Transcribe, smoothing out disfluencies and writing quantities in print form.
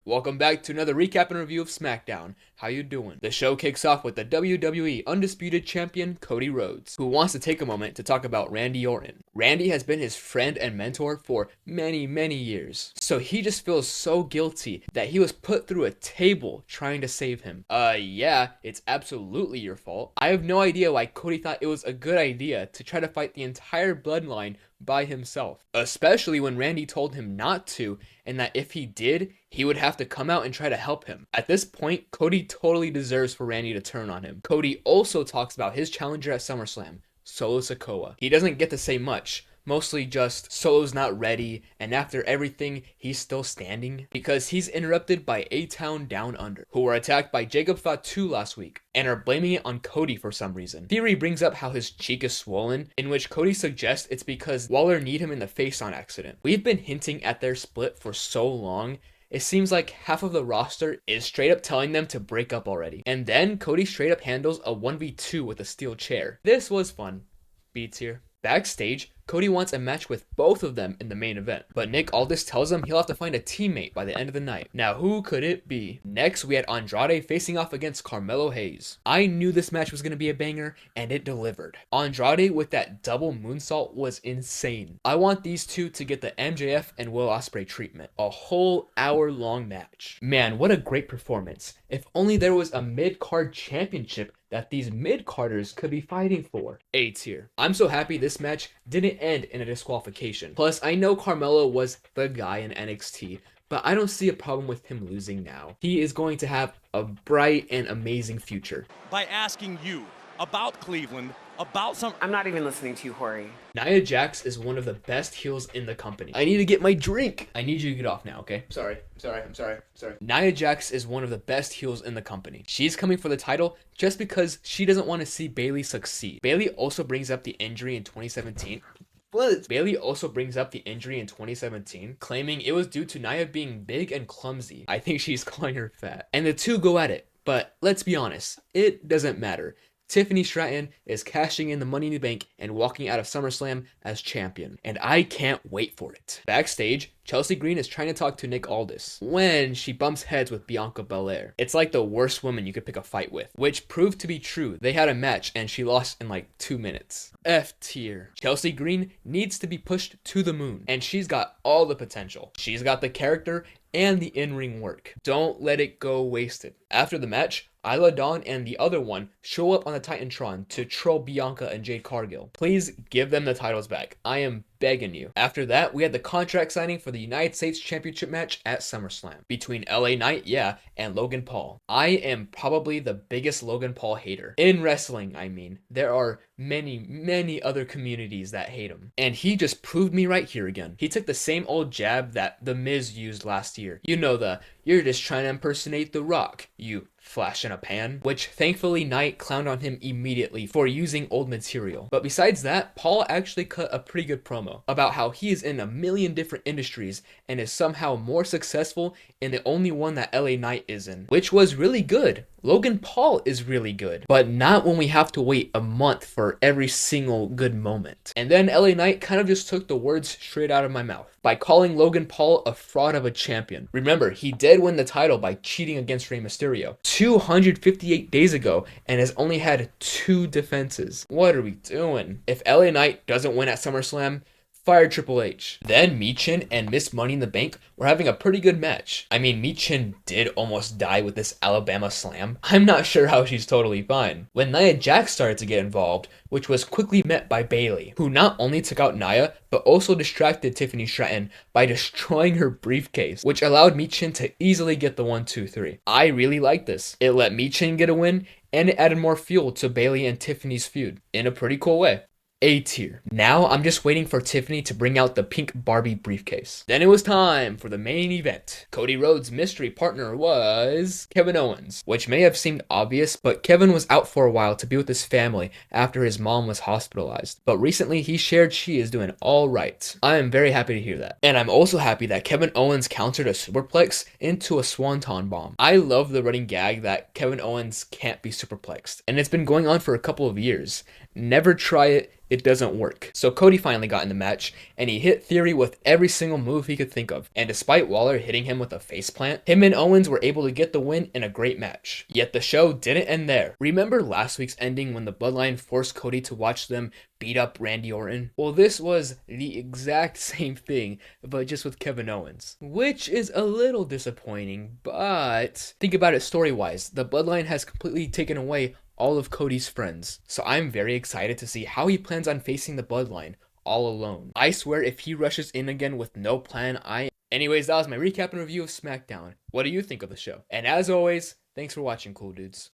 Welcome back to another recap and review of Smackdown. How you doing? The show kicks off with the WWE Undisputed Champion Cody Rhodes, who wants to take a moment to talk about Randy Orton. Randy has been his friend and mentor for many years, so he just feels so guilty that he was put through a table trying to save him. Yeah, it's absolutely your fault. I have no idea why Cody thought it was a good idea to try to fight the entire Bloodline by himself, especially when Randy told him not to, and that if he did, he would have to come out and try to help him. At this point, Cody totally deserves for Randy to turn on him. Cody also talks about his challenger at Summerslam, Solo Sikoa. He doesn't get to say much, mostly just Solo's not ready, and after everything, he's still standing because he's interrupted by A-Town Down Under, who were attacked by Jacob Fatu last week and are blaming it on Cody for some reason. Theory brings up how his cheek is swollen, in which Cody suggests it's because Waller kneed him in the face on accident. We've been hinting at their split for so long. It seems like half of the roster is straight up telling them to break up already. And then Cody straight up handles a 1v2 with a steel chair. This was fun. Beats here. Backstage, Cody wants a match with both of them in the main event, but Nick Aldis tells him he'll have to find a teammate by the end of the night. Now who could it be? Next, we had Andrade facing off against Carmelo Hayes. I knew this match was going to be a banger, and it delivered. Andrade with that double moonsault was insane. I want these two to get the MJF and Will Ospreay treatment. A whole hour-long match. Man, what a great performance. If only there was a mid-card championship that these mid-carders could be fighting for. A tier. I'm so happy this match didn't end in a disqualification. Plus, I know Carmelo was the guy in NXT, but I don't see a problem with him losing now. He is going to have a bright and amazing future. By asking you about Cleveland, about some... I'm not even listening to you, Hori. Nia Jax is one of the best heels in the company. I need to get my drink. I need you to get off now, okay? Sorry. Nia Jax is one of the best heels in the company. She's coming for the title just because she doesn't want to see Bayley succeed. Bayley also brings up the injury in 2017, claiming it was due to Nia being big and clumsy. I think she's calling her fat. And the two go at it, but let's be honest, it doesn't matter. Tiffany Stratton is cashing in the Money in the Bank and walking out of SummerSlam as champion, and I can't wait for it. Backstage, Chelsea Green is trying to talk to Nick Aldis when she bumps heads with Bianca Belair. It's like the worst woman you could pick a fight with, which proved to be true. They had a match and she lost in like 2 minutes. F tier. Chelsea Green needs to be pushed to the moon, and she's got all the potential. She's got the character and the in-ring work. Don't let it go wasted. After the match, Isla Dawn and the other one show up on the Titantron to troll Bianca and Jade Cargill. Please give them the titles back. I am begging you. After that, we had the contract signing for the United States Championship match at SummerSlam between LA Knight, and Logan Paul. I am probably the biggest Logan Paul hater. In wrestling, I mean. There are many other communities that hate him. And he just proved me right here again. He took the same old jab that The Miz used last year. You know, you're just trying to impersonate The Rock, you flash in a pan, which thankfully Knight clowned on him immediately for using old material. But besides that, Paul actually cut a pretty good promo about how he is in a million different industries and is somehow more successful in the only one that LA Knight is in, which was really good. Logan Paul is really good, but not when we have to wait a month for every single good moment. And then LA Knight kind of just took the words straight out of my mouth by calling Logan Paul a fraud of a champion. Remember, he did win the title by cheating against Rey Mysterio 258 days ago and has only had 2 defenses. What are we doing? If LA Knight doesn't win at SummerSlam, fire Triple H. Then Michin and Miss Money in the Bank were having a pretty good match. I mean, Michin did almost die with this Alabama slam. I'm not sure how she's totally fine. When Nia Jax started to get involved, which was quickly met by Bayley, who not only took out Nia, but also distracted Tiffany Stratton by destroying her briefcase, which allowed Michin to easily get the 1-2-3. I really like this. It let Michin get a win, and it added more fuel to Bayley and Tiffany's feud in a pretty cool way. A tier. Now I'm just waiting for Tiffany to bring out the pink Barbie briefcase. Then it was time for the main event. Cody Rhodes' mystery partner was Kevin Owens, which may have seemed obvious, but Kevin was out for a while to be with his family after his mom was hospitalized. But recently he shared she is doing all right. I am very happy to hear that. And I'm also happy that Kevin Owens countered a superplex into a swanton bomb. I love the running gag that Kevin Owens can't be superplexed, and it's been going on for a couple of years. Never try it. It doesn't work. So Cody finally got in the match, and he hit Theory with every single move he could think of. And despite Waller hitting him with a faceplant, him and Owens were able to get the win in a great match. Yet the show didn't end there. Remember last week's ending when the Bloodline forced Cody to watch them beat up Randy Orton? Well, this was the exact same thing, but just with Kevin Owens. Which is a little disappointing, but think about it story-wise. The Bloodline has completely taken away all of Cody's friends. So I'm very excited to see how he plans on facing the Bloodline all alone. I swear if he rushes in again with no plan, Anyways, that was my recap and review of Smackdown. What do you think of the show? And as always, thanks for watching, cool dudes.